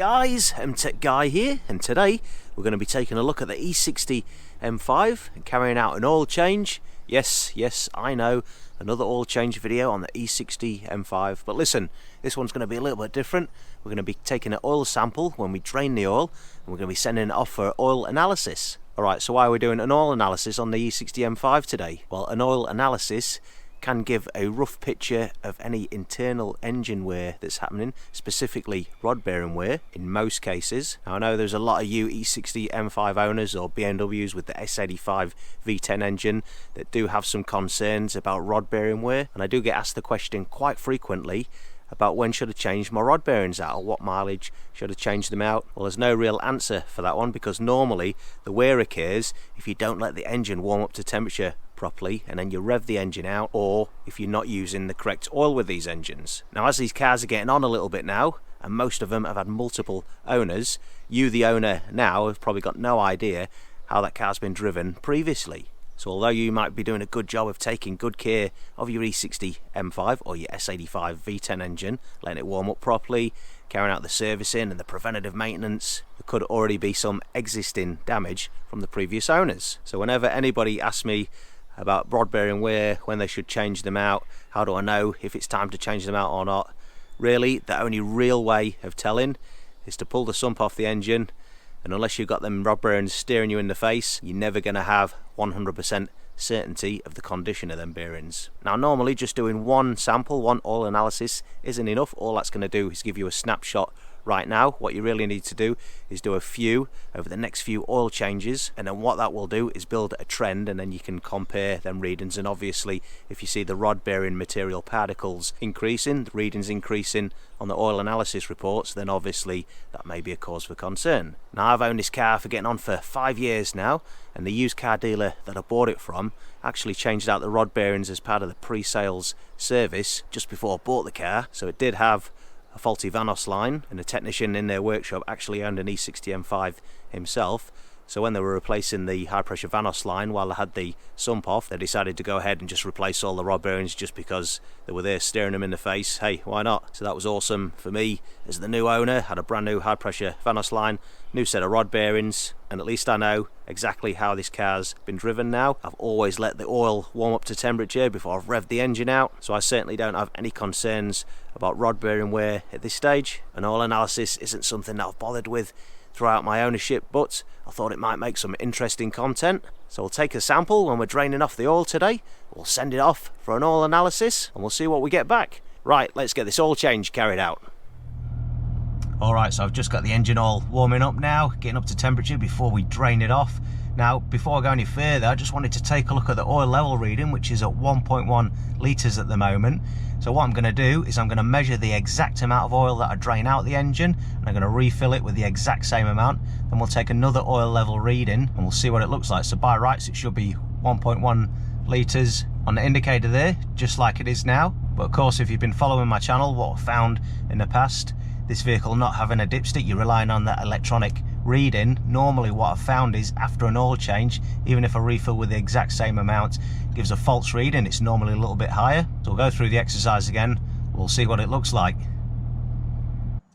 guys, MTech Guy here, and today we're going to be taking a look at the E60 M5 and carrying out an oil change. Yes, I know, another oil change video on the E60 M5, but listen, this one's going to be a little bit different. We're going to be taking an oil sample when we drain the oil, and we're going to be sending it off for oil analysis. Alright, so why are we doing an oil analysis on the E60 M5 today? Well, an oil analysis can give a rough picture of any internal engine wear that's happening, specifically rod bearing wear in most cases. Now I know there's a lot of you E60 M5 owners or BMWs with the E60 V10 engine that do have some concerns about rod bearing wear, and I do get asked the question quite frequently about when should I change my rod bearings out, or what mileage should I change them out. Well, there's no real answer for that one, because normally the wear occurs if you don't let the engine warm up to temperature properly and then you rev the engine out, or if you're not using the correct oil with these engines. Now as these cars are getting on a little bit now, and most of them have had multiple owners, you the owner now have probably got no idea how that car's been driven previously. So although you might be doing a good job of taking good care of your E60 M5 or your E60 V10 engine, letting it warm up properly, carrying out the servicing and the preventative maintenance, there could already be some existing damage from the previous owners. So whenever anybody asks me about rod bearing wear, when they should change them out, how do I know if it's time to change them out or not, really the only real way of telling is to pull the sump off the engine, and unless you've got them rod bearings staring you in the face, you're never going to have 100% certainty of the condition of them bearings. Now normally just doing one sample, one oil analysis isn't enough. All that's going to do is give you a snapshot right now. What you really need to do is do a few over the next few oil changes, and then what that will do is build a trend, and then you can compare them readings. And obviously if you see the rod bearing material particles increasing, the readings increasing on the oil analysis reports, then obviously that may be a cause for concern. Now I've owned this car for getting on for 5 years now, and the used car dealer that I bought it from actually changed out the rod bearings as part of the pre-sales service just before I bought the car. So it did have a faulty Vanos line, and a technician in their workshop actually owned an E60 M5 himself. So when they were replacing the high pressure Vanos line while they had the sump off, they decided to go ahead and just replace all the rod bearings just because they were there staring them in the face. Hey, why not? So that was awesome for me as the new owner. Had a brand new high pressure Vanos line, new set of rod bearings, and at least I know exactly how this car's been driven now. I've always let the oil warm up to temperature before I've revved the engine out, so I certainly don't have any concerns about rod bearing wear at this stage. An oil analysis isn't something that I've bothered with throughout my ownership, but I thought it might make some interesting content. So we'll take a sample when we're draining off the oil today, we'll send it off for an oil analysis, and we'll see what we get back. Right, let's get this oil change carried out. Alright, so I've just got the engine oil warming up now, getting up to temperature before we drain it off. Now, before I go any further, I just wanted to take a look at the oil level reading, which is at 1.1 litres at the moment. So what I'm going to do is I'm going to measure the exact amount of oil that I drain out the engine, and I'm going to refill it with the exact same amount. Then we'll take another oil level reading and we'll see what it looks like. So by rights it should be 1.1 litres on the indicator there, just like it is now. But of course, if you've been following my channel, what I've found in the past, this vehicle not having a dipstick, you're relying on that electronic reading. Normally what I've found is after an oil change, even if I refill with the exact same amount, it gives a false reading. It's normally a little bit higher. So we'll go through the exercise again, we'll see what it looks like.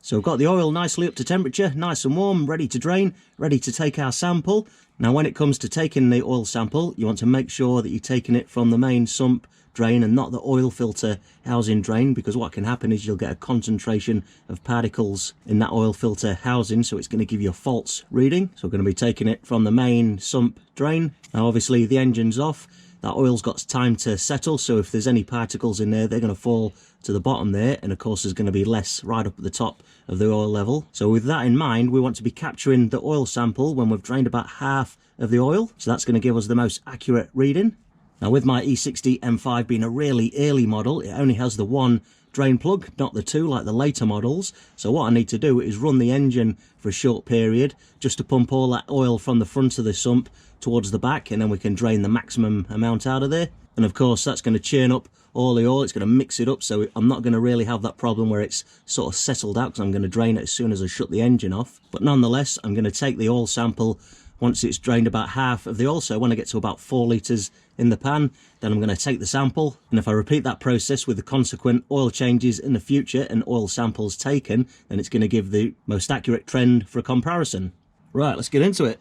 So we've got the oil nicely up to temperature, nice and warm, ready to drain, ready to take our sample. Now when it comes to taking the oil sample, you want to make sure that you're taking it from the main sump drain and not the oil filter housing drain, because what can happen is you'll get a concentration of particles in that oil filter housing, so it's going to give you a false reading. So we're going to be taking it from the main sump drain. Now obviously the engine's off, that oil's got time to settle, so if there's any particles in there, they're going to fall to the bottom there, and of course there's going to be less right up at the top of the oil level. So with that in mind, we want to be capturing the oil sample when we've drained about half of the oil, so that's going to give us the most accurate reading. Now with my E60 M5 being a really early model, it only has the one drain plug, not the two like the later models. So what I need to do is run the engine for a short period just to pump all that oil from the front of the sump towards the back, and then we can drain the maximum amount out of there. And of course that's going to churn up all the oil, it's going to mix it up, so I'm not going to really have that problem where it's sort of settled out, because I'm going to drain it as soon as I shut the engine off. But nonetheless, I'm going to take the oil sample once it's drained about half of the oil, so when I get to about 4 litres in the pan. Then I'm going to take the sample, and if I repeat that process with the consequent oil changes in the future and oil samples taken, then it's going to give the most accurate trend for a comparison. Right, let's get into it.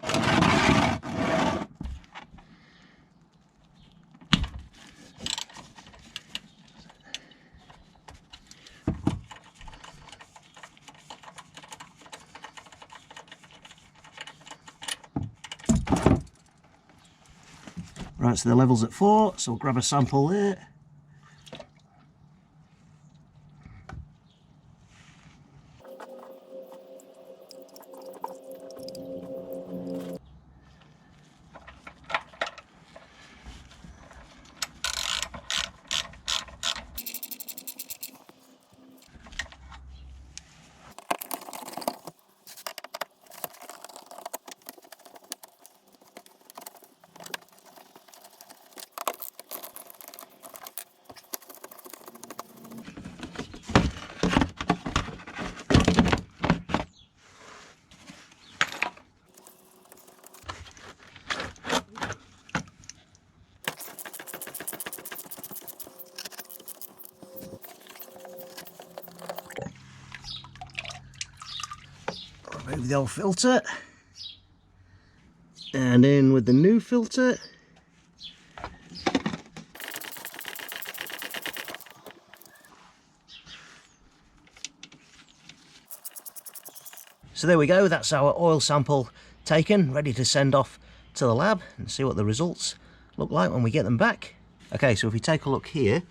Right, so the level's at 4, so we'll grab a sample there. Remove the old filter and in with the new filter. So there we go, that's our oil sample taken, ready to send off to the lab and see what the results look like when we get them back. Okay, so if we take a look here,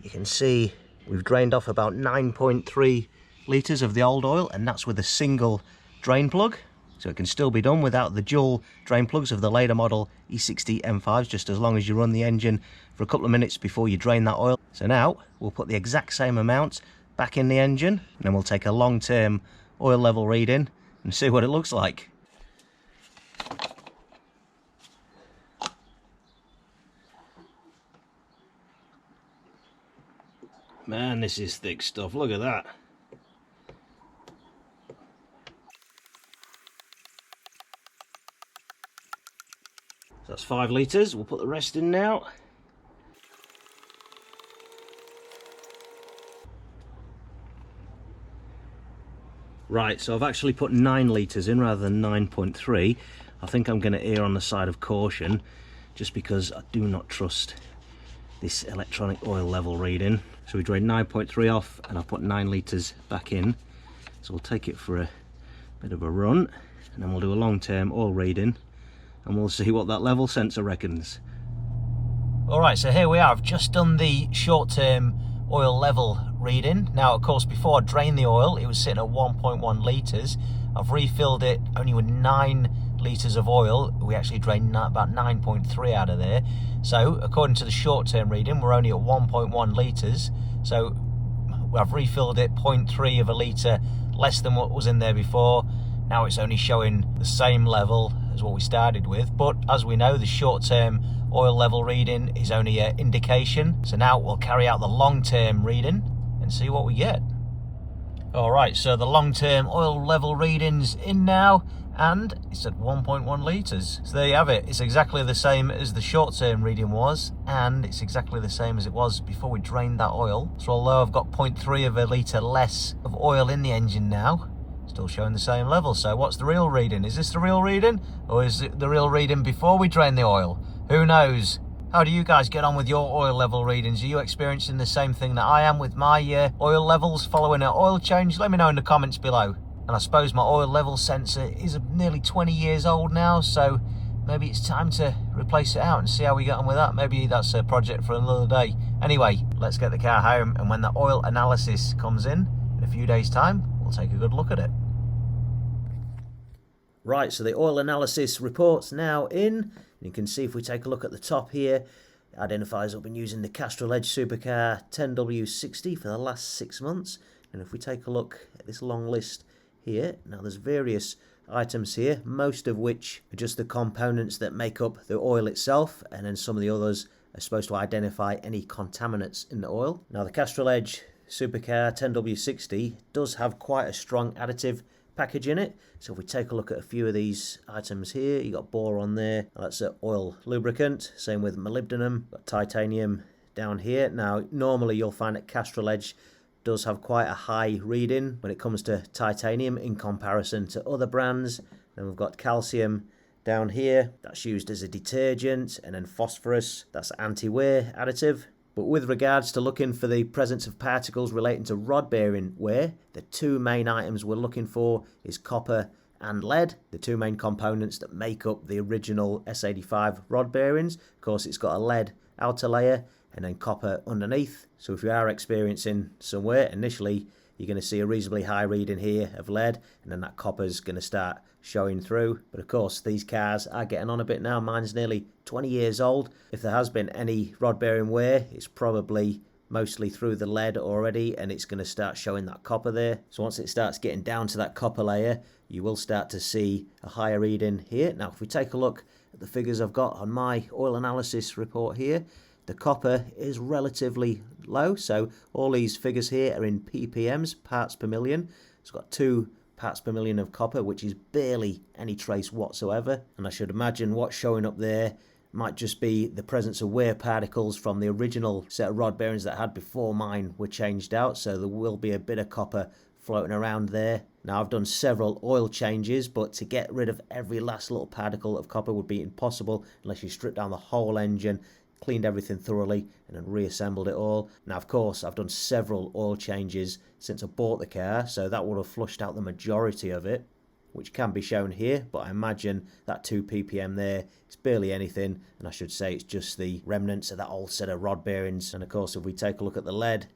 you can see we've drained off about 9.3 litres of the old oil, and that's with a single drain plug. So it can still be done without the dual drain plugs of the later model E60 M5s, just as long as you run the engine for a couple of minutes before you drain that oil. So now we'll put the exact same amount back in the engine, and then we'll take a long-term oil level reading and see what it looks like. Man, this is thick stuff, look at that. So that's 5 litres, we'll put the rest in now. Right, so I've actually put 9 litres in rather than 9.3. I think I'm going to err on the side of caution, just because I do not trust this electronic oil level reading. So we drained 9.3 off and I've put 9 litres back in. So we'll take it for a bit of a run, and then we'll do a long-term oil reading and we'll see what that level sensor reckons. Alright, so here we are. I've just done the short-term oil level reading. Now, of course, before I drained the oil, it was sitting at 1.1 litres. I've refilled it only with 9 litres of oil. We actually drained about 9.3 out of there. So, according to the short-term reading, we're only at 1.1 litres. So, I've refilled it 0.3 of a litre less than what was in there before. Now it's only showing the same level as what we started with. But, as we know, the short-term oil level reading is only an indication. So now we'll carry out the long-term reading and see what we get. Alright, so the long-term oil level reading's in now, and it's at 1.1 litres. So there you have it. It's exactly the same as the short-term reading was, and it's exactly the same as it was before we drained that oil. So although I've got 0.3 of a litre less of oil in the engine now, still showing the same level. So what's the real reading? Is this the real reading, or is it the real reading before we drain the oil? Who knows? How do you guys get on with your oil level readings? Are you experiencing the same thing that I am with my oil levels following an oil change? Let me know in the comments below. And I suppose my oil level sensor is nearly 20 years old now, so maybe it's time to replace it out and see how we get on with that. Maybe that's a project for another day. Anyway, let's get the car home, and when the oil analysis comes in a few days' time, we'll take a good look at it. Right, so the oil analysis report's now in. You can see if we take a look at the top here, it identifies I've been using the Castrol Edge Supercar 10W60 for the last 6 months. And if we take a look at this long list here, now there's various items here, most of which are just the components that make up the oil itself, and then some of the others are supposed to identify any contaminants in the oil. Now the Castrol Edge Supercar 10W60 does have quite a strong additive package in it. So if we take a look at a few of these items here, you got bore on there, that's oil lubricant, same with molybdenum, got titanium down here. Now normally you'll find that Castrol Edge does have quite a high reading when it comes to titanium in comparison to other brands. Then we've got calcium down here, that's used as a detergent, and then phosphorus, that's anti-wear additive. But with regards to looking for the presence of particles relating to rod bearing wear, the two main items we're looking for is copper and lead, the two main components that make up the original S85 rod bearings. Of course, it's got a lead outer layer and then copper underneath. So if you are experiencing some wear, initially you're going to see a reasonably high reading here of lead, and then that copper's going to start showing through. But of course, these cars are getting on a bit now. Mine's nearly 20 years old. If there has been any rod bearing wear, it's probably mostly through the lead already, and it's going to start showing that copper there. So once it starts getting down to that copper layer, you will start to see a higher reading here. Now if we take a look at the figures I've got on my oil analysis report here, the copper is relatively low, so all these figures here are in ppms, parts per million. It's got 2 parts per million of copper, which is barely any trace whatsoever. And I should imagine what's showing up there might just be the presence of wear particles from the original set of rod bearings that I had before mine were changed out, so there will be a bit of copper floating around there. Now I've done several oil changes, but to get rid of every last little particle of copper would be impossible unless you strip down the whole engine, cleaned everything thoroughly, and then reassembled it all. Now of course I've done several oil changes since I bought the car, so that would have flushed out the majority of it, which can be shown here, but I imagine that 2 ppm there is barely anything, and I should say it's just the remnants of that old set of rod bearings. And of course if we take a look at the lead,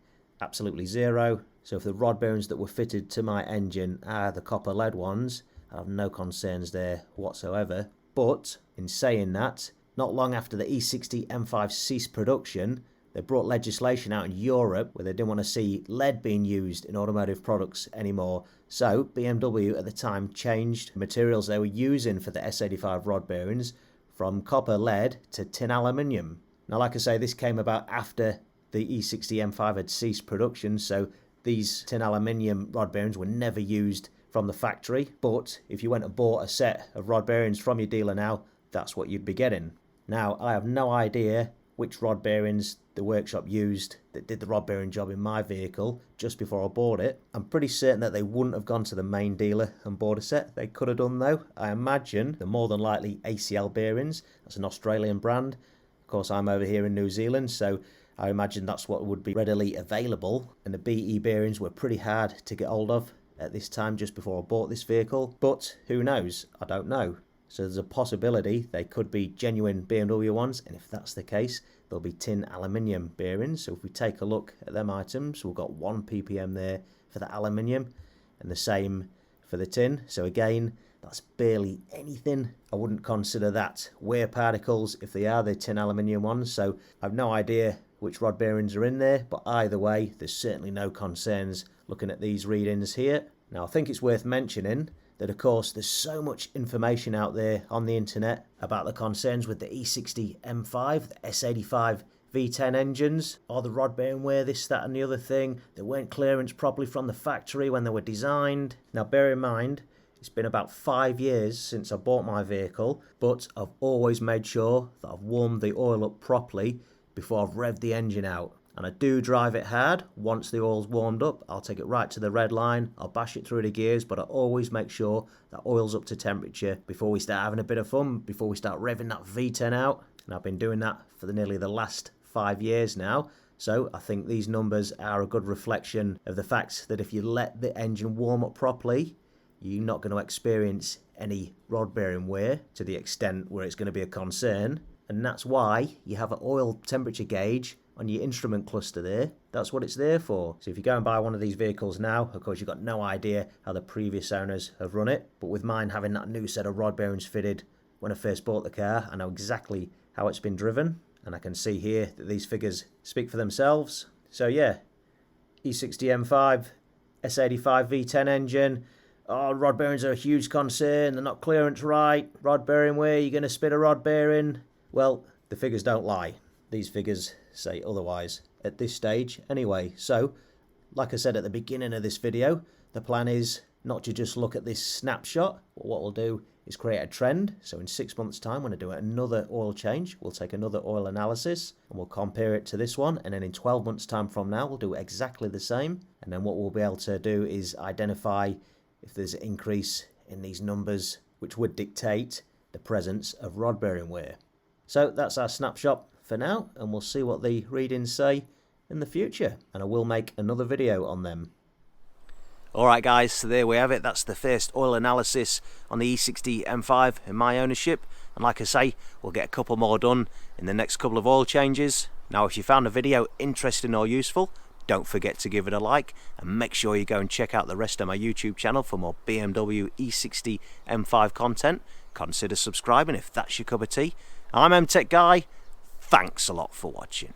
absolutely zero. So if the rod bearings that were fitted to my engine are the copper lead ones, I have no concerns there whatsoever. But in saying that, not long after the E60 M5 ceased production, they brought legislation out in Europe where they didn't want to see lead being used in automotive products anymore. So BMW at the time changed the materials they were using for the S85 rod bearings from copper lead to tin aluminium. Now like I say, this came about after the E60 M5 had ceased production, so these tin aluminium rod bearings were never used from the factory. But if you went and bought a set of rod bearings from your dealer now, that's what you'd be getting. Now, I have no idea which rod bearings the workshop used that did the rod bearing job in my vehicle just before I bought it. I'm pretty certain that they wouldn't have gone to the main dealer and bought a set. They could have done though. I imagine they're more than likely ACL bearings. That's an Australian brand. Of course, I'm over here in New Zealand, so I imagine that's what would be readily available. And the BE bearings were pretty hard to get hold of at this time just before I bought this vehicle. But who knows? I don't know. So there's a possibility they could be genuine BMW ones, and if that's the case, there'll be tin aluminium bearings. So if we take a look at them items, we've got 1 ppm there for the aluminium, and the same for the tin. So again, that's barely anything. I wouldn't consider that wear particles if they are the tin aluminium ones. So I've no idea which rod bearings are in there, but either way, there's certainly no concerns looking at these readings here. Now I think it's worth mentioning that of course there's so much information out there on the internet about the concerns with the E60 M5, the S85 V10 engines, or the rod bearing wear, this, that and the other thing. They weren't clearanced properly from the factory when they were designed. Now bear in mind, it's been about 5 years since I bought my vehicle, but I've always made sure that I've warmed the oil up properly before I've revved the engine out. And I do drive it hard. Once the oil's warmed up, I'll take it right to the red line, I'll bash it through the gears, but I always make sure that oil's up to temperature before we start having a bit of fun, before we start revving that V10 out. And I've been doing that for nearly the last 5 years now. So I think these numbers are a good reflection of the fact that if you let the engine warm up properly, you're not going to experience any rod bearing wear to the extent where it's going to be a concern. And that's why you have an oil temperature gauge on your instrument cluster there. That's what it's there for. So if you go and buy one of these vehicles now, of course you've got no idea how the previous owners have run it, but with mine having that new set of rod bearings fitted when I first bought the car, I know exactly how it's been driven, and I can see here that these figures speak for themselves. So yeah, E60 M5, S85 V10 engine. Oh, rod bearings are a huge concern, they're not clearance right, rod bearing wear, you're going to spit a rod bearing. Well, the figures don't lie. These figures say otherwise at this stage anyway. So, like I said at the beginning of this video, the plan is not to just look at this snapshot, but what we'll do is create a trend. So in 6 months' time, when I do another oil change, we'll take another oil analysis and we'll compare it to this one. And then in 12 months' time from now, we'll do exactly the same. And then what we'll be able to do is identify if there's an increase in these numbers, which would dictate the presence of rod bearing wear. So that's our snapshot for now, and we'll see what the readings say in the future. And I will make another video on them. Alright guys, so there we have it. That's the first oil analysis on the E60 M5 in my ownership. And like I say, we'll get a couple more done in the next couple of oil changes. Now if you found the video interesting or useful, don't forget to give it a like, and make sure you go and check out the rest of my YouTube channel for more BMW E60 M5 content. Consider subscribing if that's your cup of tea. I'm MTech Guy. Thanks a lot for watching.